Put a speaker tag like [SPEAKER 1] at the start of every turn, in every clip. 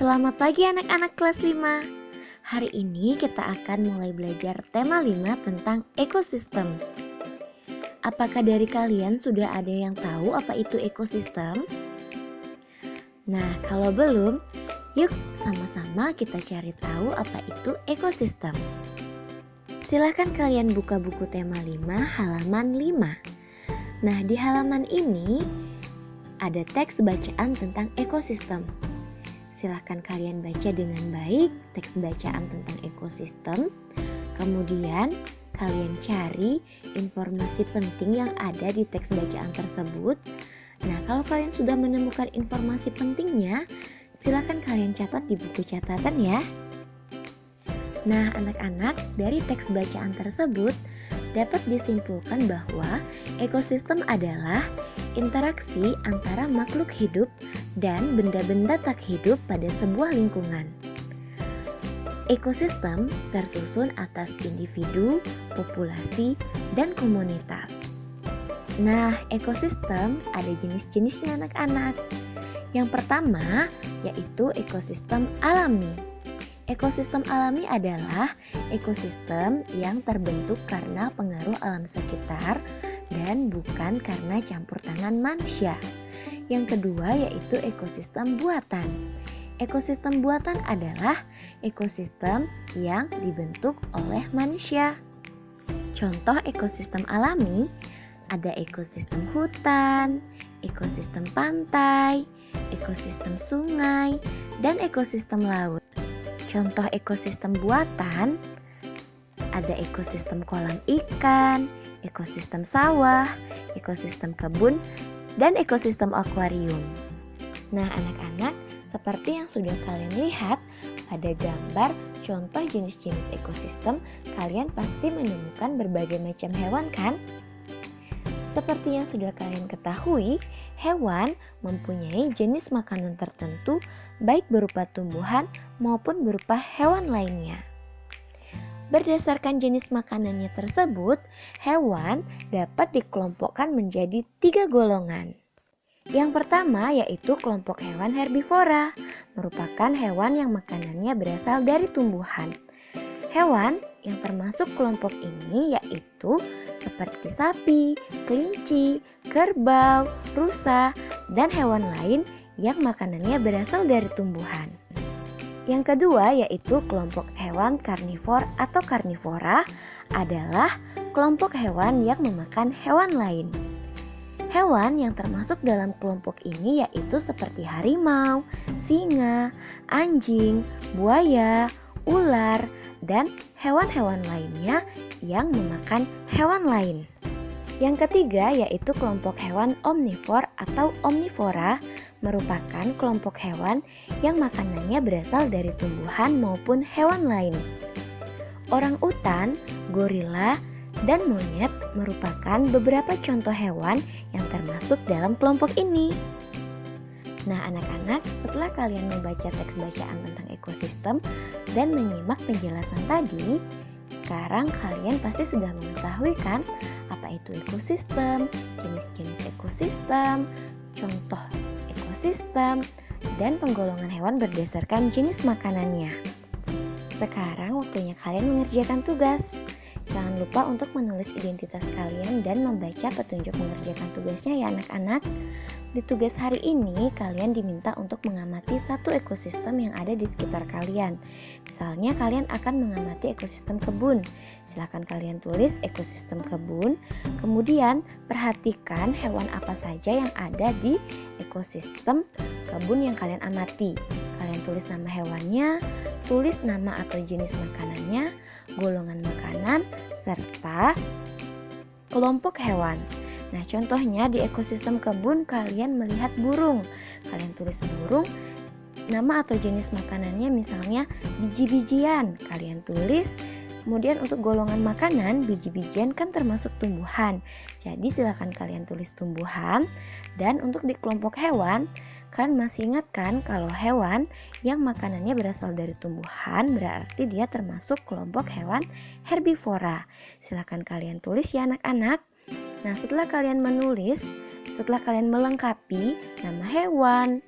[SPEAKER 1] Selamat pagi anak-anak kelas 5. Hari ini kita akan mulai belajar tema 5 tentang ekosistem. Apakah dari kalian sudah ada yang tahu apa itu ekosistem? Nah, kalau belum, yuk sama-sama kita cari tahu apa itu ekosistem. Silahkan kalian buka buku tema 5 halaman 5. Nah, di halaman ini ada teks bacaan tentang ekosistem. Silahkan kalian baca dengan baik teks bacaan tentang ekosistem. Kemudian kalian cari informasi penting yang ada di teks bacaan tersebut. Nah, kalau kalian sudah menemukan informasi pentingnya, silahkan kalian catat di buku catatan ya. Nah, anak-anak, dari teks bacaan tersebut dapat disimpulkan bahwa ekosistem adalah interaksi antara makhluk hidup dan benda-benda tak hidup pada sebuah lingkungan. Ekosistem tersusun atas individu, populasi, dan komunitas. Nah, ekosistem ada jenis-jenisnya anak-anak. Yang pertama yaitu ekosistem alami. Ekosistem alami adalah ekosistem yang terbentuk karena pengaruh alam sekitar dan bukan karena campur tangan manusia. Yang kedua yaitu ekosistem buatan. Ekosistem buatan adalah ekosistem yang dibentuk oleh manusia. Contoh ekosistem alami ada ekosistem hutan, ekosistem pantai, ekosistem sungai, dan ekosistem laut. Contoh ekosistem buatan ada ekosistem kolam ikan, ekosistem sawah, ekosistem kebun, dan ekosistem akuarium. Nah, anak-anak, seperti yang sudah kalian lihat pada gambar contoh jenis-jenis ekosistem, kalian pasti menemukan berbagai macam hewan kan? Seperti yang sudah kalian ketahui, hewan mempunyai jenis makanan tertentu baik berupa tumbuhan maupun berupa hewan lainnya. Berdasarkan jenis makanannya tersebut, hewan dapat dikelompokkan menjadi 3 golongan. Yang pertama yaitu kelompok hewan herbivora, merupakan hewan yang makanannya berasal dari tumbuhan. Hewan yang termasuk kelompok ini yaitu seperti sapi, kelinci, kerbau, rusa, dan hewan lain yang makanannya berasal dari tumbuhan. Yang kedua yaitu kelompok hewan karnivor atau karnivora adalah kelompok hewan yang memakan hewan lain. Hewan yang termasuk dalam kelompok ini yaitu seperti harimau, singa, anjing, buaya, ular, dan hewan-hewan lainnya yang memakan hewan lain. Yang ketiga yaitu kelompok hewan omnivor atau omnivora, merupakan kelompok hewan yang makanannya berasal dari tumbuhan maupun hewan lain. Orang-utan, gorila, dan monyet merupakan beberapa contoh hewan yang termasuk dalam kelompok ini. Nah, anak-anak, setelah kalian membaca teks bacaan tentang ekosistem dan menyimak penjelasan tadi, sekarang kalian pasti sudah mengetahui kan apa itu ekosistem, jenis-jenis ekosistem, contoh ekosistem, dan penggolongan hewan berdasarkan jenis makanannya. Sekarang waktunya kalian mengerjakan tugas. Jangan lupa untuk menulis identitas kalian dan membaca petunjuk mengerjakan tugasnya ya anak-anak. Di tugas hari ini kalian diminta untuk mengamati satu ekosistem yang ada di sekitar kalian. Misalnya kalian akan mengamati ekosistem kebun. Silakan kalian tulis ekosistem kebun. Kemudian perhatikan hewan apa saja yang ada di ekosistem kebun yang kalian amati. Kalian tulis nama hewannya, tulis nama atau jenis makanannya, golongan makanan, serta kelompok hewan. Nah, contohnya di ekosistem kebun kalian melihat burung. Kalian tulis burung, nama atau jenis makanannya misalnya biji-bijian. Kalian tulis. Kemudian untuk golongan makanan, biji-bijian kan termasuk tumbuhan. Jadi silakan kalian tulis tumbuhan. Dan untuk di kelompok hewan, kalian masih ingat kan kalau hewan yang makanannya berasal dari tumbuhan berarti dia termasuk kelompok hewan herbivora. Silakan kalian tulis ya anak-anak. Nah, setelah kalian menulis, setelah kalian melengkapi nama hewan,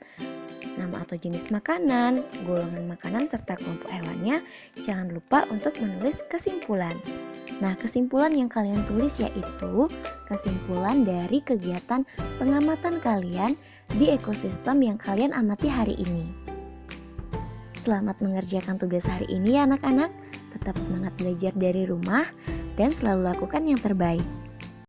[SPEAKER 1] nama atau jenis makanan, golongan makanan, serta kelompok hewannya. Jangan lupa untuk menulis kesimpulan. Nah, kesimpulan yang kalian tulis yaitu kesimpulan dari kegiatan pengamatan kalian di ekosistem yang kalian amati hari ini. Selamat mengerjakan tugas hari ini ya anak-anak. Tetap semangat belajar dari rumah dan selalu lakukan yang terbaik.